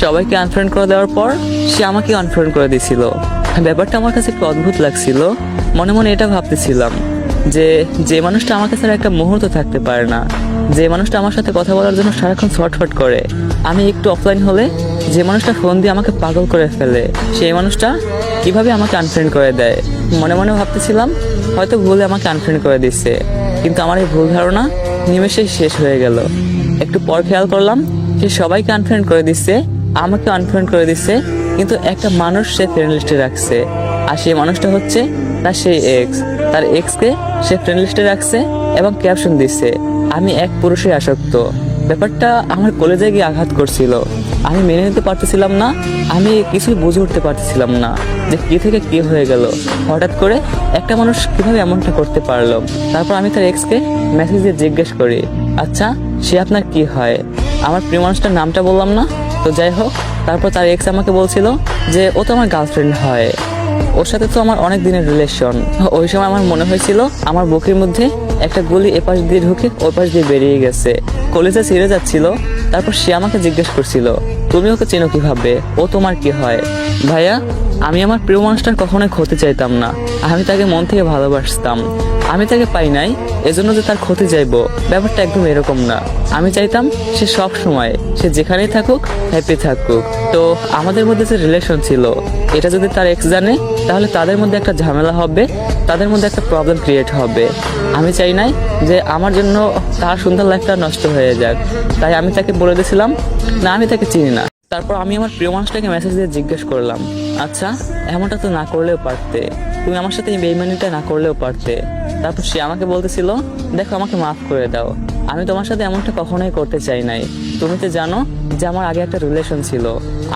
সবাইকে আনফ্রেন্ড করে দেওয়ার পর সে আমাকে আনফ্রেন্ড করে দিয়েছিল। ব্যাপারটা আমার কাছে একটু অদ্ভুত লাগছিল। মনে মনে এটা ভাবতেছিলাম যে যে মানুষটা আমাকে ছাড়া একটা মুহূর্ত থাকতে পারে না, যে মানুষটা আমার সাথে কথা বলার জন্য সারাক্ষণ ছটফট করে, আমি একটু অফলাইন হলে যে মানুষটা ফোন দিয়ে আমাকে পাগল করে ফেলে, সেই মানুষটা কিভাবে আমাকে আনফ্রেন্ড করে দেয়। মনে মনে ভাবতেছিলাম হয়তো ভুলে আমাকে আনফ্রেন্ড করে দিচ্ছে, কিন্তু আমার এই ভুল ধারণা নিমেষেই শেষ হয়ে গেল। একটু পর খেয়াল করলাম সে সবাইকে আনফ্রেন্ড করে দিচ্ছে, আমাকে আনফ্রেন্ড করে দিচ্ছে, কিন্তু একটা মানুষ সে ফ্রেন্ড লিস্টে রাখছে, আর সেই মানুষটা হচ্ছে তার সেই এক্স। তার এক্সকে সে ফ্রেন্ড লিস্টে রাখছে এবং ক্যাপশন দিচ্ছে, আমি এক পুরুষে আসক্ত। ব্যাপারটা আমার কলেজে গিয়ে আঘাত করছিল। আমি মেনে নিতে পারতেছিলাম না, আমি কিছুই বুঝে উঠতে পারতেছিলাম না যে কি থেকে কি হয়ে গেল। হঠাৎ করে একটা মানুষ কিভাবে এমনটা করতে পারলো। তারপর আমি তার এক্সকে মেসেজ দিয়ে জিজ্ঞেস করি, আচ্ছা সে আপনার কি হয়? আমার প্রিয় মানুষটার নামটা বললাম না, তো যাই হোক। তারপর তার এক্স আমাকে বলছিল যে ও তো আমার গার্লফ্রেন্ড হয়, ওর সাথে তো আমার অনেক দিনের রিলেশন। ওই সময় আমার মনে হয়েছিল আমার বুকের মধ্যে একটা গুলি এপাশ দিয়ে ঢুকে ওই পাশ দিয়ে বেরিয়ে গেছে, কলেজে ছিঁড়ে যাচ্ছিল। তারপর সে আমাকে জিজ্ঞেস করছিল, তুমি ওকে চেনো কিভাবে, ও তোমার কি হয়? ভাইয়া, আমি আমার প্রিয় মানুষটার কখনোই ক্ষতি চাইতাম না, আমি তাকে মন থেকে ভালোবাসতাম। আমি তাকে পাই নাই এজন্য যে তার ক্ষতি চাইবো, ব্যাপারটা একদম এরকম না। আমি চাইতাম সে সব সময়, সে যেখানেই থাকুক হ্যাপি থাকুক। তো আমাদের মধ্যে যে রিলেশন ছিল, এটা যদি তার এক্স জানে তাহলে তাদের মধ্যে একটা ঝামেলা হবে, তাদের মধ্যে একটা প্রবলেম ক্রিয়েট হবে। আমি চাই নাই যে আমার জন্য তার সুন্দর লাইফটা নষ্ট হয়ে যাক, তাই আমি তাকে বলে দিয়েছিলাম না আমি তাকে চিনি না। তারপর আমি আমার প্রিয় মানুষটাকে মেসেজ দিয়ে জিজ্ঞেস করলাম, আচ্ছা এমনটা তো না করলেও পারতে, তুমি আমার সাথে এই বেইমানিটা না করলেও পারতে। তারপর সে আমাকে বলতেছিল, দেখো আমাকে মাফ করে দাও, আমি তোমার সাথে এমনটা কখনোই করতে চাই নাই। তুমি তো জানো যে আমার আগে একটা রিলেশন ছিল,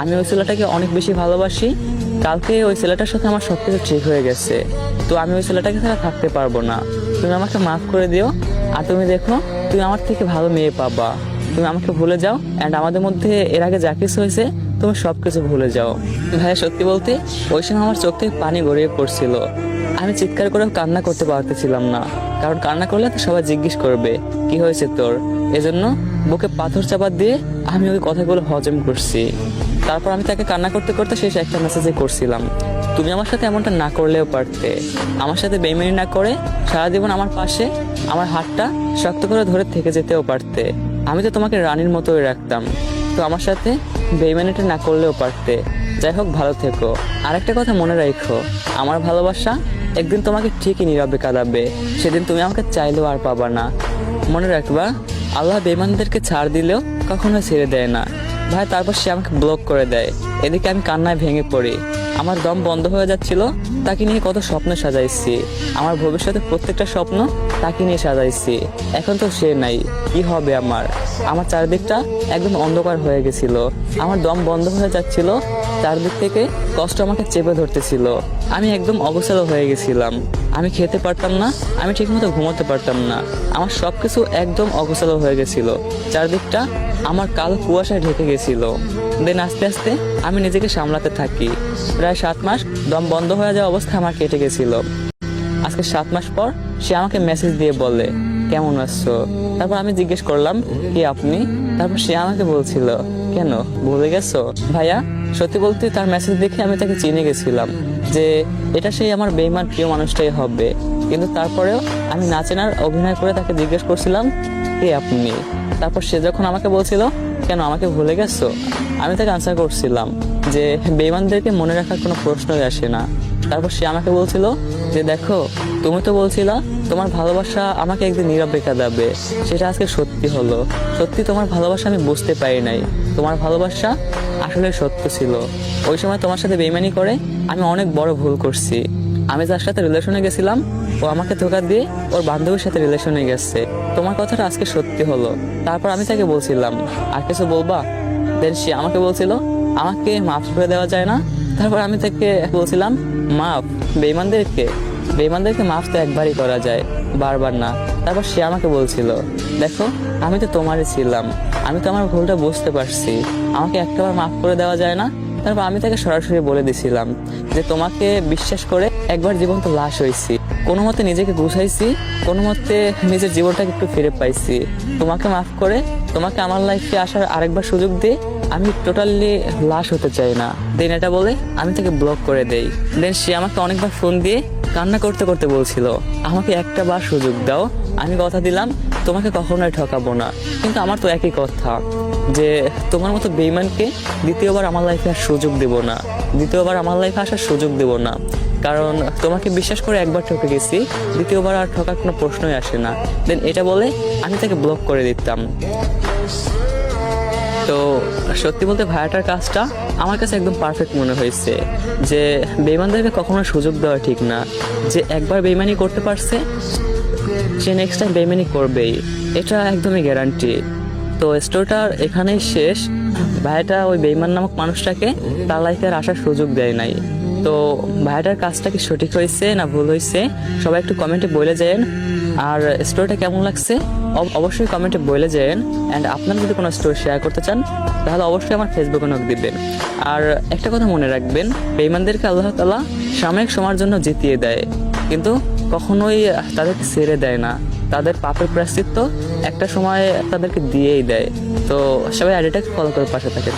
আমি ওই ছেলেটাকে অনেক বেশি ভালোবাসি। কালকে ওই ছেলেটার সাথে আমার সবকিছু ঠিক হয়ে গেছে, তো আমি ওই ছেলেটাকে ছাড়া থাকতে পারবো না। তুমি আমাকে মাফ করে দিও, আর তুমি দেখো তুমি আমার থেকে ভালো মেয়ে পাবা। তুমি আমাকে ভুলে যাও, অ্যান্ড আমাদের মধ্যে এর আগে যা কিছু হয়েছে তুমি সবকিছু ভুলে যাও। ভাইয়া সত্যি বলতে ওই সময় আমার চোখ থেকে পানি গড়িয়ে পড়ছিল। আমি চিৎকার করেও কান্না করতে পারতেছিলাম না, কারণ কান্না করলে তো সবাই জিজ্ঞেস করবে কি হয়েছে তোর। এজন্য বুকে পাথর চাপা দিয়ে আমি ওই কথাগুলো হজম করছি। তারপর আমি তাকে কান্না করতে করতে শেষ একটা মেসেজে করছিলাম, তুমি আমার সাথে এমনটা না করলেও পারতে, আমার সাথে বেইমানি না করে সারা জীবন আমার পাশে আমার হাতটা শক্ত করে ধরে থেকে যেতেও পারতে। আমি তো তোমাকে রানীর মতোই রাখতাম, তো আমার সাথে বেইমানিটা না করলেও পারতে। যাই হোক, ভালো থেকো। আরেকটা কথা মনে রাখো, আমার ভালোবাসা একদিন তোমাকে ঠিকই নীরবে কাঁদাবে, সেদিন তুমি আমাকে চাইলেও আর পাবা না। মনে রাখবা, আল্লাহ বেঈমানদেরকে ছাড় দিলেও কখনো ছেড়ে দেয় না। ভাই তারপর সে আমাকে ব্লক করে দেয়। এদিকে আমি কান্নায় ভেঙে পড়ি, আমার দম বন্ধ হয়ে যাচ্ছিল। তাকে নিয়ে কত স্বপ্ন সাজাইছি, আমার ভবিষ্যতে প্রত্যেকটা স্বপ্ন তাকে নিয়ে সাজাইছি। এখন তো সে নাই, কি হবে আমার? আমার চারদিকটা একদম অন্ধকার হয়ে গেছিল, আমার দম বন্ধ হয়ে যাচ্ছিল, চারদিক থেকে কষ্ট আমাকে চেপে ধরতেছিল। আমি একদম অগোছালো হয়ে গেছিলাম, আমি খেতে পারতাম না, আমি ঠিকমতো ঘুমোতে পারতাম না, আমার সবকিছু একদম অগোছালো হয়ে গেছিল। চারদিকটা আমার কালো কুয়াশায় ঢেকে গেছিল। দেন আস্তে আস্তে আমি নিজেকে সামলাতে থাকি। প্রায় 7 মাস দম বন্ধ হয়ে যাওয়া অবস্থা আমার কেটে গেছিল। আজকে 7 মাস পর সে আমাকে মেসেজ দিয়ে বলে, কেমন আছো? তারপর আমি জিজ্ঞেস করলাম, কে আপনি? তারপর সে আমাকে বলছিল, কেন ভুলে গেছো? ভাইয়া সত্যি বলতে তার মেসেজ দেখে আমি তাকে চিনে গেছিলাম যে এটা সেই আমার বেঈমান প্রিয় মানুষটাই হবে। কিন্তু তারপরেও আমি না চেনার অভিনয় করে তাকে জিজ্ঞেস করছিলাম, কে আপনি? তারপর সে যখন আমাকে বলছিল, কেন আমাকে ভুলে গেছো, আমি তাকে আনসার করছিলাম যে বেঈমানদেরকে মনে রাখার কোনো প্রশ্নই আসে না। তারপর সে আমাকে বলছিল যে দেখো, তুমি তো বলছিলা তোমার ভালোবাসা আমাকে একদিন নীরবে কাঁদাবে, সেটা আজকে সত্যি হলো। সত্যি তোমার ভালোবাসা আমি বুঝতে পারি নাই, তোমার ভালোবাসা আসলে সত্য ছিল। ওই সময় তোমার সাথে বেইমানি করে আমি অনেক বড় ভুল করছি। আমি যার সাথে রিলেশনে গেছিলাম ও আমাকে ধোঁকা দিয়ে ওর বান্ধবীর সাথে রিলেশনে গেছে। তোমার কথাটা আজকে সত্যি হলো। তারপর আমি তাকে বলছিলাম, আর কিছু বলবা? দেন সে আমাকে বলছিল, আমাকে মাফ করে দেওয়া যায় না? তারপর আমি তাকে বলছিলাম, মাফ? বেঈমানদেরকে মাফ তো একবারই করা যায়, বারবার না। তারপর সে আমাকে বলছিল, দেখো আমি তো তোমারই ছিলাম, আমি তো আমার ভুলটা বুঝতে পারছি, আমাকে একটাবার মাফ করে দেওয়া যায় না? তারপর আমি তাকে সরাসরি বলে দিছিলাম যে তোমাকে বিশ্বাস করে একবার জীবন্ত লাশ হয়েছি, কোনো মতে নিজেকে গুছাইছি, কোনো মতে নিজের জীবনটাকে একটু ফিরে পাইছি। তোমাকে মাফ করে তোমাকে আমার লাইফে আসার আরেকবার সুযোগ দিয়ে আমি টোটালি লাশ হতে চাই না। দেন এটা বলে আমি তাকে ব্লক করে দেই। দেন সে আমাকে অনেকবার ফোন দিয়ে কান্না করতে করতে বলছিল, আমাকে একটা বার সুযোগ দাও, আমি কথা দিলাম তোমাকে কখনোই ঠকাবো না। কিন্তু আমার তো একই কথা যে তোমার মতো বেঈমানকে দ্বিতীয়বার আমার লাইফে আর সুযোগ দেব না, দ্বিতীয়বার আমার লাইফে আসার সুযোগ দেব না। কারণ তোমাকে বিশ্বাস করে একবার ঠকে গেছি, দ্বিতীয়বার আর ঠকার কোনো প্রশ্নই আসে না। দেন এটা বলে আমি তাকে ব্লক করে দিতাম। তো সত্যি বলতে ভাইয়াটার কাজটা আমার কাছে একদম পারফেক্ট মনে হয়েছে, যে বেঈমানদেরকে কখনো সুযোগ দেওয়া ঠিক না। যে একবার বেঈমানি করতে পারছে সে নেক্সট টাইম বেঈমানি করবেই, এটা একদমই গ্যারান্টি। তো স্টোরিটার এখানেই শেষ। ভাইয়াটা ওই বেঈমান নামক মানুষটাকে তার লাইফে আর আসার সুযোগ দেয় নাই। তো ভাইয়াটার কাজটা কি সঠিক হয়েছে না ভুল হয়েছে সবাই একটু কমেন্টে বলে যান। আর স্টোরিটা কেমন লাগছে অবশ্যই কমেন্টে বলে যান। অ্যান্ড আপনারা যদি কোনো স্টোরি শেয়ার করতে চান তাহলে অবশ্যই আমার ফেসবুকে নক দিবেন। আর একটা কথা মনে রাখবেন, বেঈমানদেরকে আল্লাহ তাআলা সাময়িক সময়ের জন্য জিতিয়ে দেয়, কিন্তু কখনোই তাদেরকে ছেড়ে দেয় না। তাদের পাপের প্রায়শ্চিত্ত একটা সময় তাদেরকে দিয়েই দেয়। তো সবাই আইডিটাকে ফলো করে পাশে থাকে।